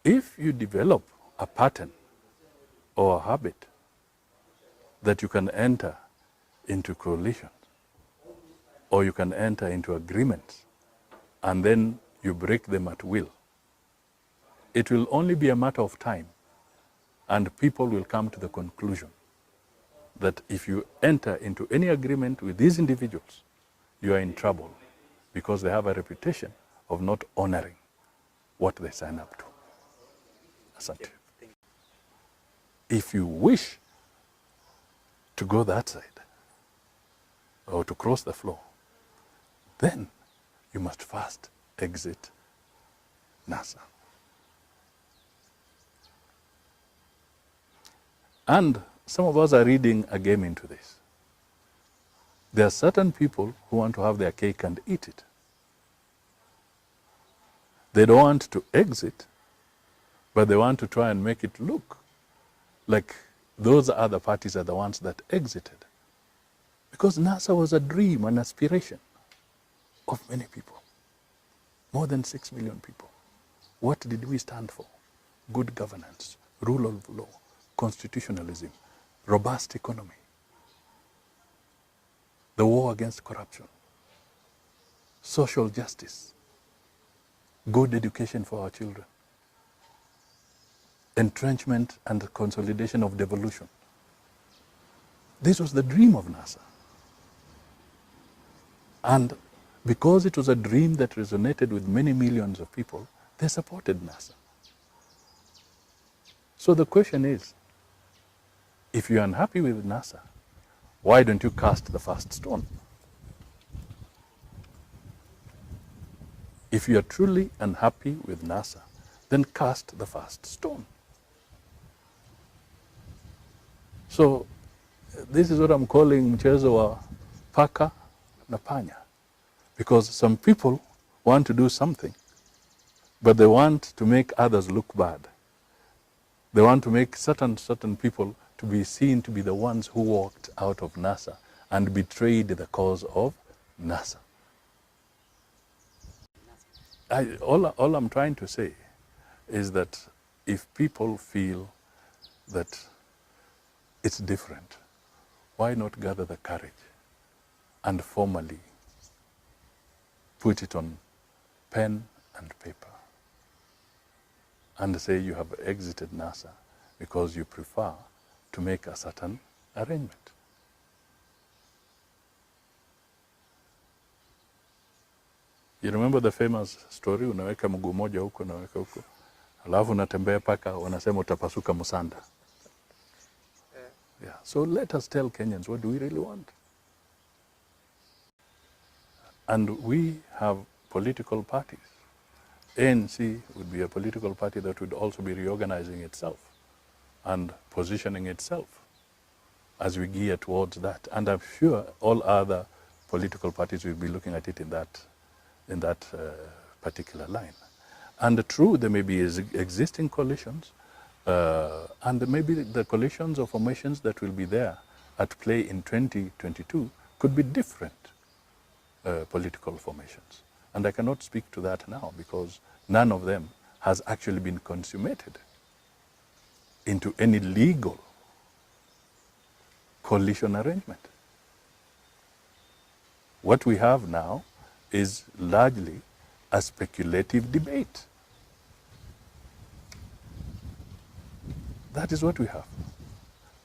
if you develop a pattern or a habit that you can enter into coalitions or you can enter into agreements and then you break them at will, it will only be a matter of time and people will come to the conclusion that if you enter into any agreement with these individuals, you are in trouble because they have a reputation of not honoring what they sign up to. Asante. If you wish to go that side or to cross the floor, then you must first exit NASA. And some of us are reading a game into this. There are certain people who want to have their cake and eat it. They don't want to exit, but they want to try and make it look like those other parties are the ones that exited. Because NASA was a dream, an aspiration of many people. More than 6 million people. What did we stand for? Good governance, rule of law, constitutionalism, robust economy, the war against corruption, social justice, good education for our children, entrenchment and consolidation of devolution. This was the dream of NASA. And because it was a dream that resonated with many millions of people, they supported NASA. So the question is, if you're unhappy with NASA, why don't you cast the first stone? If you are truly unhappy with NASA, then cast the first stone. So this is what I'm calling mchezo wa paka na panya. Because some people want to do something, but they want to make others look bad. They want to make certain people to be seen to be the ones who walked out of NASA and betrayed the cause of NASA. All I'm trying to say is that if people feel that it's different, why not gather the courage and formally put it on pen and paper and say you have exited NASA because you prefer to make a certain arrangement. You remember the famous story, unaweka mguu moja huko, unaweka huko, alafu unatembea paka, wanasema utapasuka musanda. Yeah. So let us tell Kenyans, what do we really want? And we have political parties. ANC would be a political party that would also be reorganizing itself and positioning itself as we gear towards that. And I'm sure all other political parties will be looking at it in that particular line. And true, there may be existing coalitions, and maybe the coalitions or formations that will be there at play in 2022 could be different political formations. And I cannot speak to that now because none of them has actually been consummated into any legal coalition arrangement. What we have now is largely a speculative debate. That is what we have.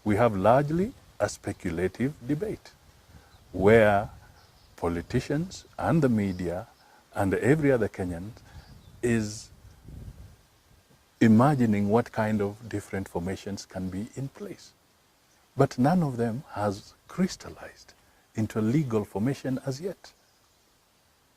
We have largely a speculative debate where politicians and the media and every other Kenyan is imagining what kind of different formations can be in place. But none of them has crystallized into a legal formation as yet.